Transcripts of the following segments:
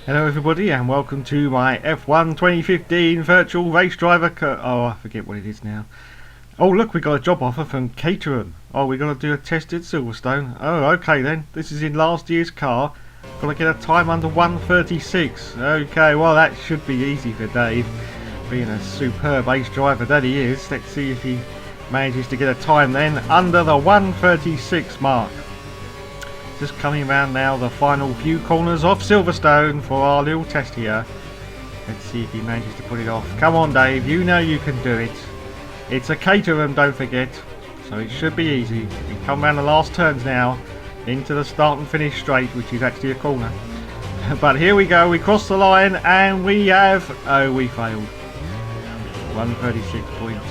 Hello everybody and welcome to my F1 2015 virtual race driver oh, I forget what it is now. Oh look, we got a job offer from Caterham. Oh, we got to do a test at Silverstone. Oh, okay then. This is in last year's car. Got to get a time under 1:36. Okay, well that should be easy for Dave. Being a superb ace driver that he is. Let's see if he manages to get a time then under the 1:36 mark. Just coming around now the final few corners of Silverstone for our little test here. Let's see if he manages to put it off. Come on Dave, you know you can do it. It's a Caterham, don't forget, so it should be easy. We come around the last turns now into the start and finish straight, which is actually a corner. But here we go, we cross the line and we have, oh, we failed. 1:36.2.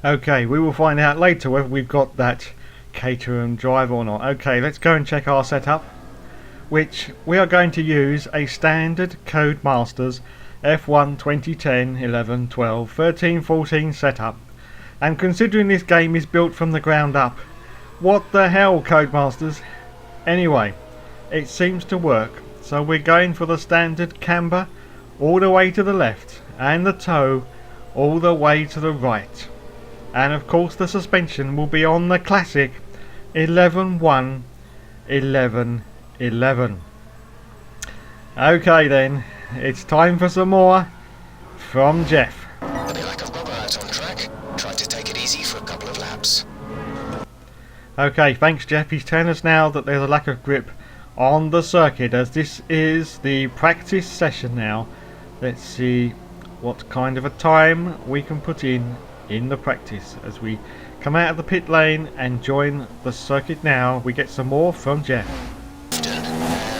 Okay, we will find out later whether we've got that Caterham drive or not. Okay, let's go and check our setup, which we are going to use a standard Codemasters F1 2010, 11, 12, 13, 14 setup. And considering this game is built from the ground up, what the hell, Codemasters? Anyway, it seems to work, so we're going for the standard camber all the way to the left and the toe all the way to the right. And of course the suspension will be on the classic 11-1, 11-11. Okay then, it's time for some more from Jeff. A bit like I've got that on track. Tried to take it easy for a couple of laps. Okay, thanks Jeff. He's telling us now that there's a lack of grip on the circuit, as this is the practice session now. Let's see what kind of a time we can put in the practice as we come out of the pit lane and join the circuit. Now we get some more from Jeff.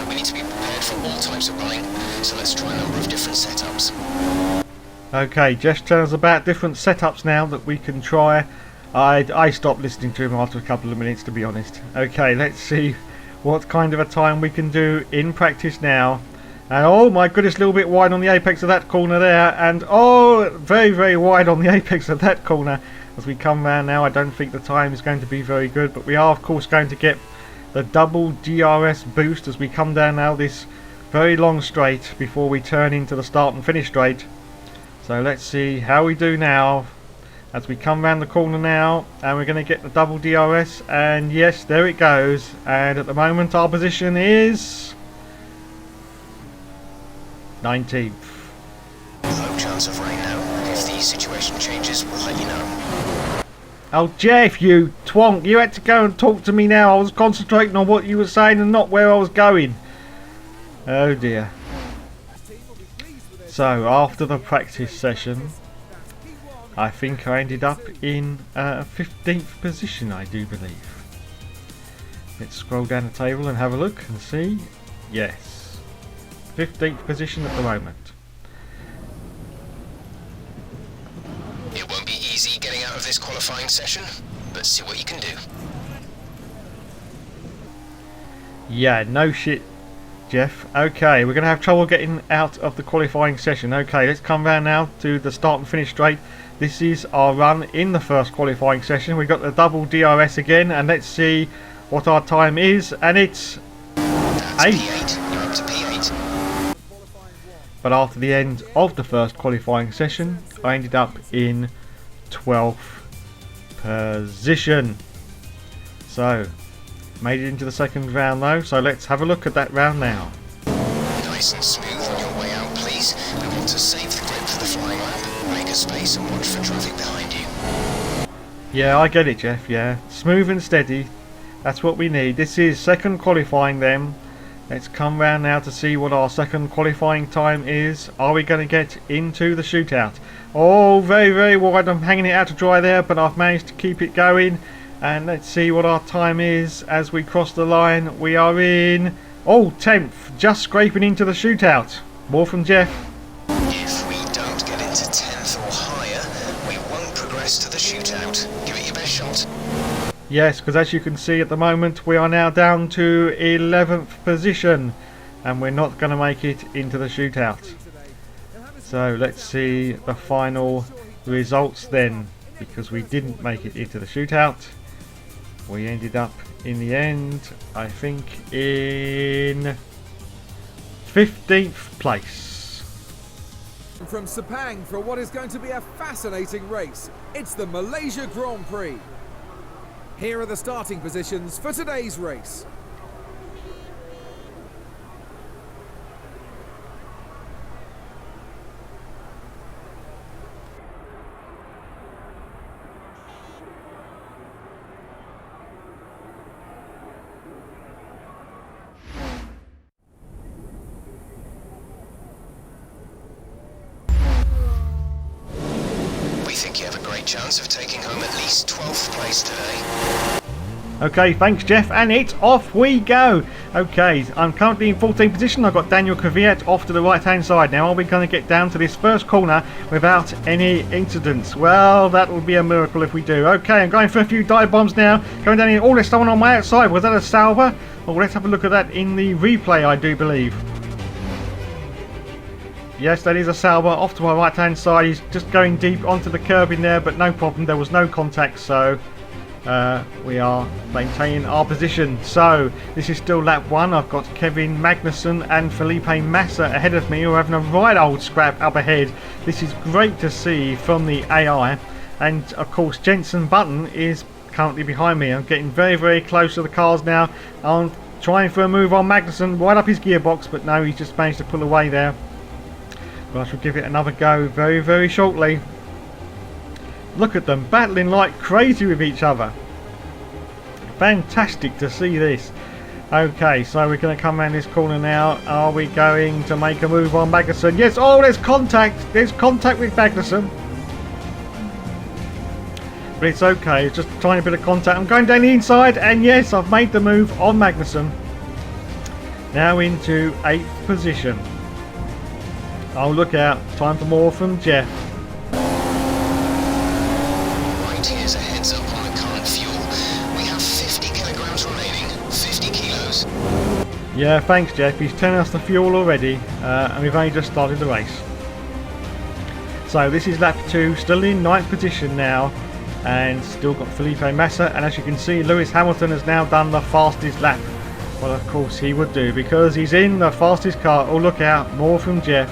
We need to be prepared for all types of running, so let's try a number of different setups. Okay, Jeff tells us about different setups now that we can try. I stopped listening to him after a couple of minutes, to be honest. Okay, let's see what kind of a time we can do in practice now. And oh my goodness, a little bit wide on the apex of that corner there, and oh, very very wide on the apex of that corner. As we come round now, I don't think the time is going to be very good, but we are of course going to get the double DRS boost as we come down now this very long straight before we turn into the start and finish straight. So let's see how we do now as we come round the corner now, and we're going to get the double DRS, and yes, there it goes. And at the moment our position is 19th. Low chance of rain now. If the situation changes, we'll let you know. Oh Jeff, you twonk, you had to go and talk to me now. I was concentrating on what you were saying and not where I was going. Oh dear. So after the practice session, I think I ended up in 15th position, I do believe. Let's scroll down the table and have a look and see. Yes, 15th position at the moment. It won't be easy getting out of this qualifying session, but see what you can do. Yeah, no shit, Jeff. Okay, we're going to have trouble getting out of the qualifying session. Okay, let's come round now to the start and finish straight. This is our run in the first qualifying session. We've got the double DRS again, and let's see what our time is, and it's That's 8. P8. You're up to P8. But after the end of the first qualifying session, I ended up in 12th position. So, made it into the second round though, so let's have a look at that round now. Nice and smooth on your way out, please. We want to save the grip for the flying lap. Make a space and watch for traffic behind you. Yeah, I get it, Jeff, yeah. Smooth and steady. That's what we need. This is second qualifying then. Let's come round now to see what our second qualifying time is. Are we going to get into the shootout? Oh, very, very wide. I'm hanging it out to dry there, but I've managed to keep it going. And let's see what our time is as we cross the line. We are in, oh, 10th. Just scraping into the shootout. More from Jeff. If we don't get into 10th or higher, we won't progress to the shootout. Give it your best shot. Yes, because as you can see at the moment we are now down to 11th position. and we're not going to make it into the shootout. So let's see the final results then, because we didn't make it into the shootout. We ended up in the end, I think, in 15th place. From Sepang for what is going to be a fascinating race. It's the Malaysia Grand Prix. Here are the starting positions for today's race. Think you have a great chance of taking home at least 12th place today. Okay, thanks Jeff, and it's off we go. Okay, I'm currently in 14th position. I've got Daniel Kvyat off to the right hand side. Now are we going to get down to this first corner without any incidents? Well, that will be a miracle if we do. Okay, I'm going for a few dive bombs now. Going down here. Oh, there's someone on my outside. Was that a salver? Well, let's have a look at that in the replay, I do believe. Yes, that is a salver off to my right hand side. He's just going deep onto the curb in there, but no problem. There was no contact, so we are maintaining our position. So this is still lap 1. I've got Kevin Magnussen and Felipe Massa ahead of me, who are having a right old scrap up ahead. This is great to see from the AI, and of course Jenson Button is currently behind me. I'm getting very, very close to the cars now. I'm trying for a move on Magnussen, right up his gearbox, but no, he's just managed to pull away there. But I shall give it another go very, very shortly. Look at them battling like crazy with each other. Fantastic to see this. Okay, so we're going to come around this corner now. Are we going to make a move on Magnussen? Yes, oh, there's contact. There's contact with Magnussen. But it's okay, it's just a tiny bit of contact. I'm going down the inside, and yes, I've made the move on Magnussen. Now into 8th position. Oh, look out. Time for more from Jeff. Right, here's a heads up on the current fuel. We have 50 kilograms remaining. 50 kilos. Yeah, thanks Jeff. He's telling us the fuel already, and we've only just started the race. So this is lap 2, still in 9th position now, and still got Felipe Massa, and as you can see, Lewis Hamilton has now done the fastest lap. Well, of course he would do, because he's in the fastest car. Oh, look out. More from Jeff.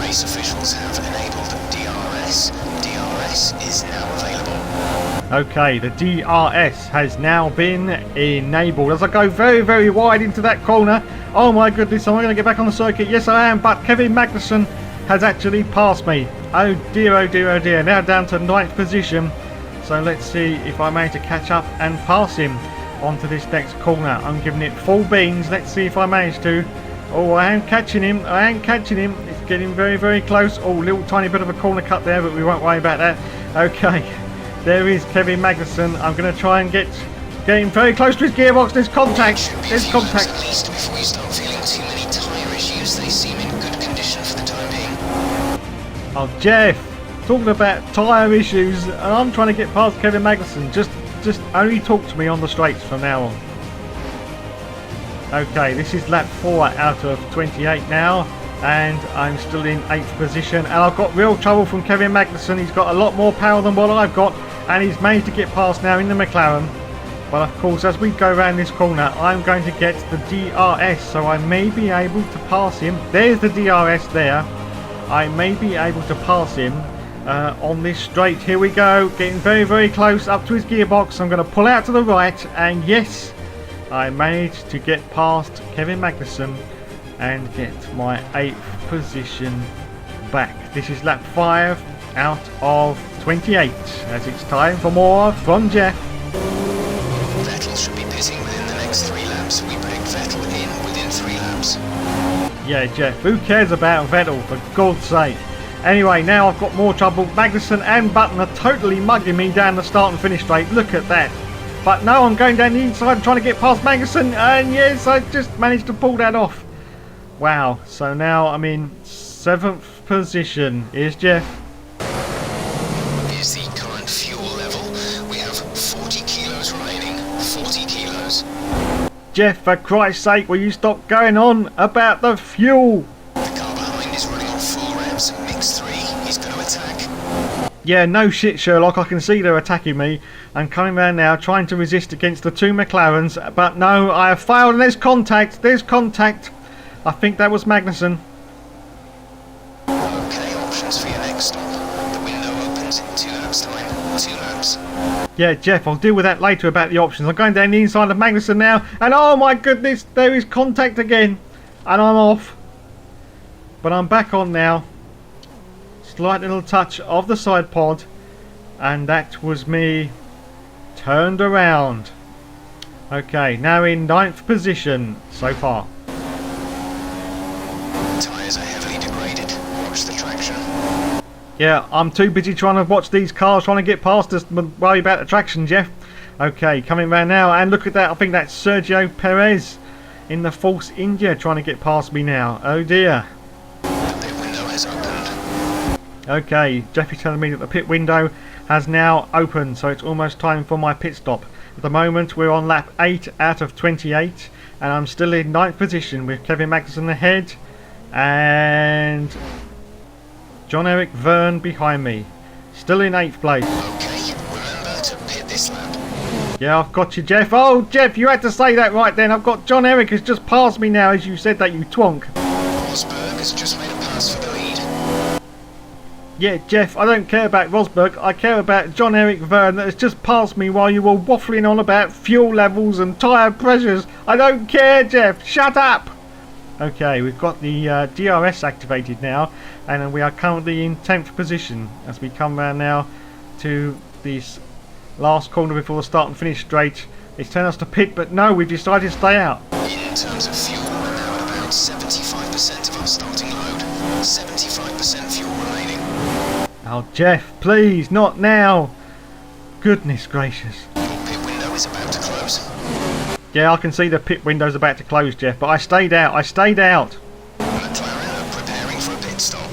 Race officials have enabled DRS. DRS is now available. Okay, the DRS has now been enabled. As I go very, very wide into that corner. Oh my goodness, am I going to get back on the circuit? Yes, I am, but Kevin Magnussen has actually passed me. Oh dear, oh dear, oh dear. Now down to 9th position. So let's see if I manage to catch up and pass him onto this next corner. I'm giving it full beans. Let's see if I manage to. Oh, I am catching him. I am catching him. It's getting very, very close. Oh, little tiny bit of a corner cut there, but we won't worry about that. Okay, there is Kevin Magnussen. I'm going to try and getting very close to his gearbox. There's contact. There's contact. At least before you start feeling too many tyre issues, they seem in good condition for the time being. Oh, Jeff, talking about tyre issues, and I'm trying to get past Kevin Magnussen. Just only talk to me on the straights from now on. Okay, this is lap 4 out of 28 now, and I'm still in 8th position, and I've got real trouble from Kevin Magnussen. He's got a lot more power than what I've got, and he's managed to get past now in the McLaren. But of course, as we go around this corner, I'm going to get the DRS, so I may be able to pass him. There's the DRS there. I may be able to pass him on this straight. Here we go, getting very, very close up to his gearbox. I'm going to pull out to the right, and yes, I managed to get past Kevin Magnussen and get my 8th position back. This is lap 5 out of 28, as it's time for more from Jeff. Vettel should be pitting within the next 3 laps. We predict Vettel in within 3 laps. Yeah, Jeff, who cares about Vettel, for God's sake? Anyway, now I've got more trouble. Magnussen and Button are totally mugging me down the start and finish straight. Look at that. But no, I'm going down the inside trying to get past Magnussen, and yes, I just managed to pull that off. Wow, so now I'm in 7th position. Here's Jeff. Here's the current fuel level. We have 40 kilos remaining. 40 kilos. Jeff, for Christ's sake, will you stop going on about the fuel? The car behind is running on full revs. Mix 3, he's going to attack. Yeah, no shit, Sherlock. I can see they're attacking me. I'm coming around now, trying to resist against the two McLarens. But no, I have failed, and there's contact. There's contact. I think that was Magnussen. Okay, options for your next stop. The window opens in 2 laps time. 2 laps. Yeah, Jeff, I'll deal with that later about the options. I'm going down the inside of Magnussen now. And oh my goodness, there is contact again. And I'm off. But I'm back on now. Slight little touch of the side pod, and that was me turned around. Okay, now in 9th position so far. Tyres are heavily degraded. Watch the traction. Yeah, I'm too busy trying to watch these cars trying to get past us to worry about the traction, Jeff. Okay, coming round now, and look at that. I think that's Sergio Perez in the Force India trying to get past me now. Oh dear. The pit window has opened. Okay, Jeffy's telling me that the pit window has now opened, so it's almost time for my pit stop. At the moment, we're on lap 8 out of 28, and I'm still in 9th position with Kevin Magnussen ahead, and John-Eric Verne behind me. Still in 8th place. Okay, remember to pit this lap. Yeah, I've got you, Jeff. Oh, Jeff, you had to say that right then. I've got John-Eric has just passed me now, as you said that, you twonk. Rosberg has just made a pass for the lead. Yeah, Jeff, I don't care about Rosberg. I care about John-Eric Verne that has just passed me while you were waffling on about fuel levels and tyre pressures. I don't care, Jeff. Shut up. Okay, we've got the DRS activated now, and we are currently in 10th position as we come round now to this last corner before the start and finish straight. It's telling us to pit, but no, we've decided to stay out. In terms of fuel, we're now at about 75% of our starting load. 75% fuel remaining. Oh, Jeff, please, not now. Goodness gracious. Your pit window is about to close. Yeah, I can see the pit window's about to close, Jeff, but I stayed out. I stayed out. McLaren are preparing for a pit stop.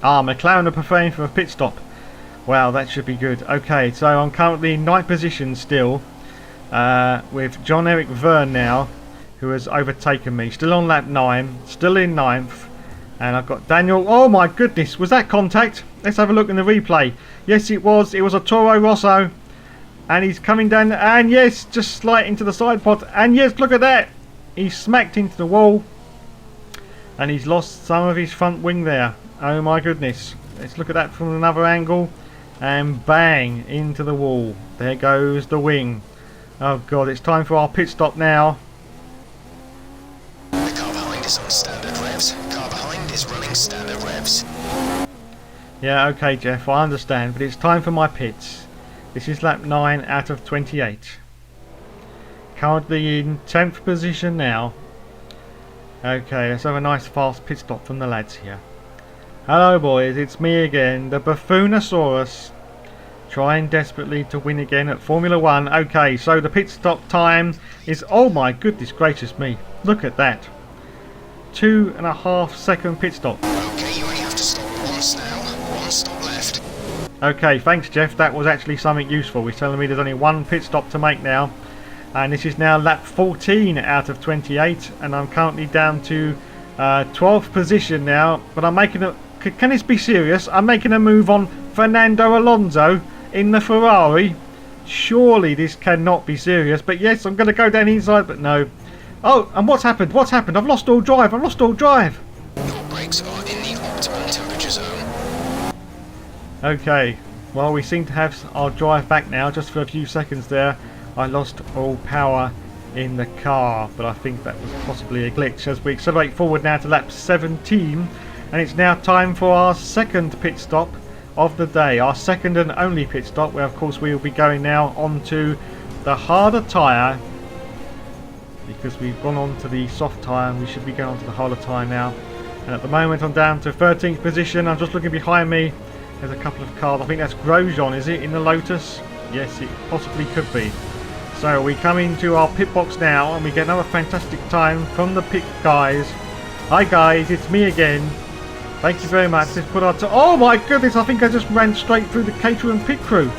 Ah, McLaren are preparing for a pit stop. Wow, that should be good. Okay, so I'm currently in 9th position still, with John-Eric Verne now, who has overtaken me. Still on lap 9, still in 9th. And I've got Daniel. Oh my goodness, was that contact? Let's have a look in the replay. Yes, it was. It was a Toro Rosso. And he's coming down. And yes, just slight into the side pod. And yes, look at that. He's smacked into the wall. And he's lost some of his front wing there. Oh my goodness. Let's look at that from another angle. And bang, into the wall. There goes the wing. Oh god, it's time for our pit stop now. The car behind is on standard revs. Car behind is running standard revs. Yeah, okay, Jeff, I understand, but it's time for my pits. This is lap 9 out of 28. Currently in 10th position now. Okay, let's have a nice fast pit stop from the lads here. Hello boys, it's me again, the Buffoonosaurus. Trying desperately to win again at Formula 1. Okay, so the pit stop time is... Oh my goodness gracious me. Look at that. 2.5 second pit stop. Okay, you only have to stop once now. One stop left. Okay, thanks Jeff, that was actually something useful. He's telling me there's only one pit stop to make now. And this is now lap 14 out of 28. And I'm currently down to 12th position now. But I'm making a... Can this be serious? I'm making a move on Fernando Alonso in the Ferrari. Surely this cannot be serious. But yes, I'm going to go down inside, but no. Oh, and what's happened? What's happened? I've lost all drive. I've lost all drive. Your brakes are in the optimum temperature zone. Okay. Well, we seem to have our drive back now. Just for a few seconds there, I lost all power in the car. But I think that was possibly a glitch as we accelerate forward now to lap 17. And it's now time for our second pit stop of the day. Our second and only pit stop, where of course we will be going now onto the harder tyre, because we've gone on to the soft tyre and we should be going on to the harder tyre now. And at the moment I'm down to 13th position. I'm just looking behind me. There's a couple of cars. I think that's Grosjean, is it, in the Lotus? Yes, it possibly could be. So we come into our pit box now and we get another fantastic time from the pit guys. Hi guys, it's me again. Thank you very much. Let's put our... Oh my goodness, I think I just ran straight through the Caterham pit crew.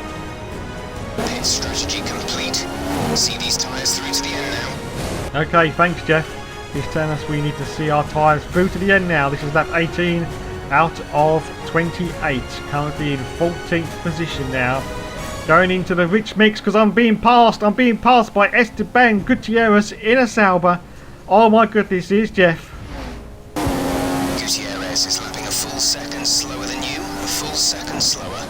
Pit strategy complete. See these tyres through to the end now. Okay, thanks Jeff. He's telling us we need to see our tyres through to the end now. This is lap 18 out of 28. Currently in 14th position now. Going into the rich mix because I'm being passed. I'm being passed by Esteban Gutierrez in a Sauber. Oh my goodness, here's Jeff. Gutierrez is lapping a full second slower than you. A full second slower.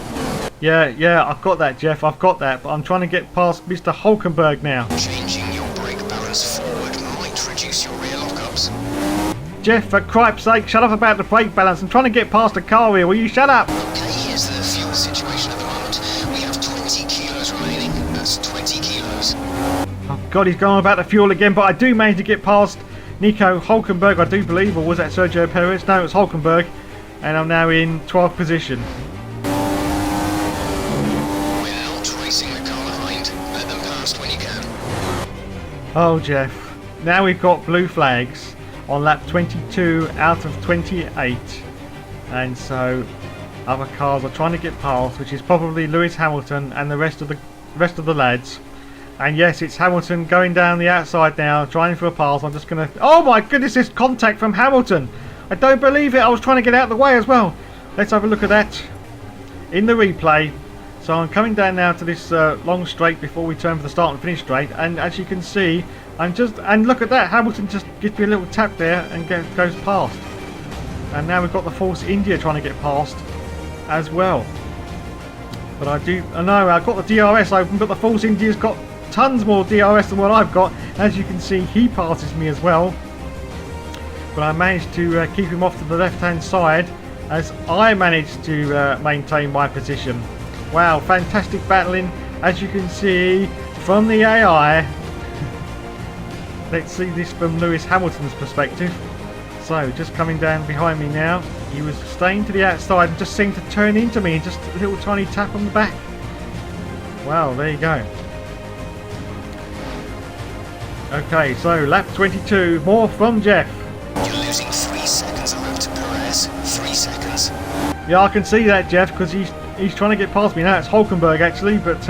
Yeah, I've got that, Jeff. I've got that. But I'm trying to get past Mr. Hulkenberg now. Changing your brake balance forward might reduce your rear lockups. Jeff, for cripe's sake, shut up about the brake balance. I'm trying to get past the car here. Will you shut up? Okay, here's the fuel situation at the moment. We have 20 kilos remaining. That's 20 kilos. Oh God, he's going on about the fuel again. But I do manage to get past Nico Hulkenberg, I do believe. Or was that Sergio Perez? No, it was Hulkenberg. And I'm now in 12th position. We're not racing the car behind. Let them past when you can. Oh, Jeff. Now we've got blue flags on lap 22 out of 28. And so other cars are trying to get past, which is probably Lewis Hamilton and the rest of the lads. And yes, it's Hamilton going down the outside now, trying for a pass. I'm just going to... Oh my goodness, this contact from Hamilton. I don't believe it. I was trying to get out of the way as well. Let's have a look at that in the replay. So I'm coming down now to this long straight before we turn for the start and finish straight. And as you can see, and look at that. Hamilton just gives me a little tap there and goes past. And now we've got the Force India trying to get past as well. But I know I've got the DRS open, but the Force India's got tons more DRS than what I've got. As you can see, he passes me as well. But I managed to keep him off to the left hand side as I managed to maintain my position. Wow, fantastic battling, as you can see from the AI. Let's see this from Lewis Hamilton's perspective. So just coming down behind me now. He was staying to the outside and just seemed to turn into me, just a little tiny tap on the back. Wow, there you go. Okay, so lap 22, more from Jeff. You're losing 3 seconds a lap to Perez. 3 seconds. Yeah, I can see that, Jeff, because he's trying to get past me now. It's Hulkenberg actually, but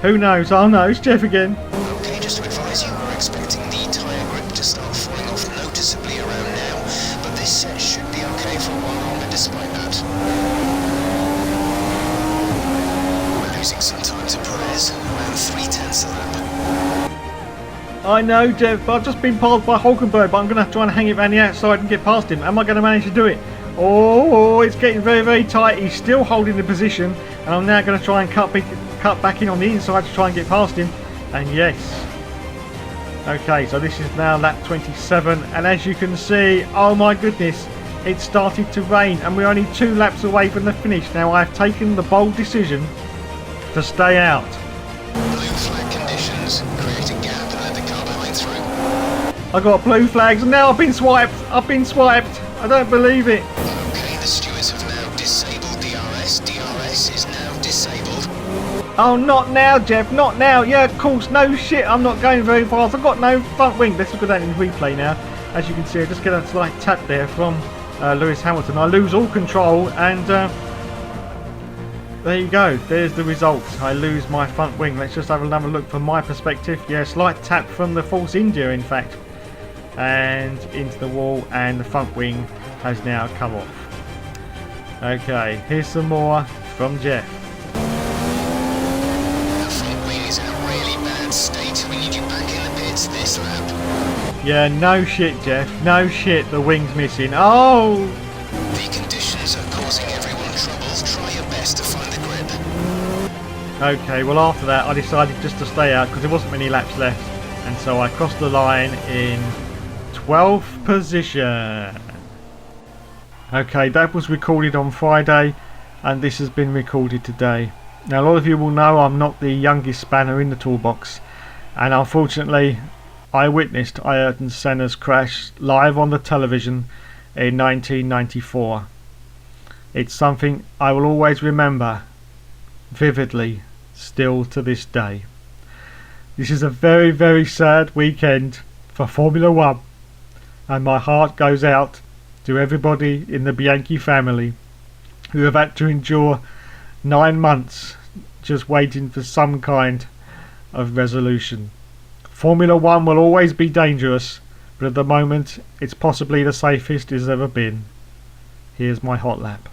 who knows? Oh no, it's Jeff again. Okay, just to advise you, we're expecting the tyre grip to start falling off noticeably around now, but this set should be okay for a while longer despite that. We're losing some time to Perez, around 3/10 a lap. I know, Jeff, but I've just been passed by Hulkenberg, but I'm going to try and hang it around the outside and get past him. Am I going to manage to do it? Oh, it's getting very, very tight. He's still holding the position, and I'm now going to try and cut back in on the inside to try and get past him. And yes. Okay, so this is now lap 27, and as you can see, oh my goodness, it started to rain, and we're only 2 laps away from the finish. Now I've taken the bold decision to stay out. Blue flag conditions. Create a gap and let the car behind through. I got blue flags, and now I've been swiped. I've been swiped. I don't believe it. Okay, the stewards have now disabled DRS. DRS is now disabled. Oh, not now, Jeff. Not now. Yeah, of course. No shit. I'm not going very fast. I've got no front wing. Let's look at that in replay now. As you can see, I just get a slight tap there from Lewis Hamilton. I lose all control, and there you go. There's the result. I lose my front wing. Let's just have another look from my perspective. Yeah, slight tap from the Force India, in fact. And into the wall, and the front wing has now come off. Okay, here's some more from Jeff. The front wing is in a really bad state. We need you back in the pits this lap. Yeah, no shit, Jeff. No shit, the wing's missing. Oh! The conditions are causing everyone troubles. Try your best to find the grip. Okay, well after that I decided just to stay out because there wasn't many laps left. And so I crossed the line in 12th position. Okay, that was recorded on Friday and this has been recorded today. Now a lot of you will know I'm not the youngest spanner in the toolbox, and unfortunately I witnessed Ayrton Senna's crash live on the television in 1994. It's something I will always remember vividly still to this day. This is a very, very sad weekend for Formula One, and my heart goes out to everybody in the Bianchi family who have had to endure 9 months just waiting for some kind of resolution. Formula 1 will always be dangerous, but at the moment it's possibly the safest it's ever been. Here's my hot lap.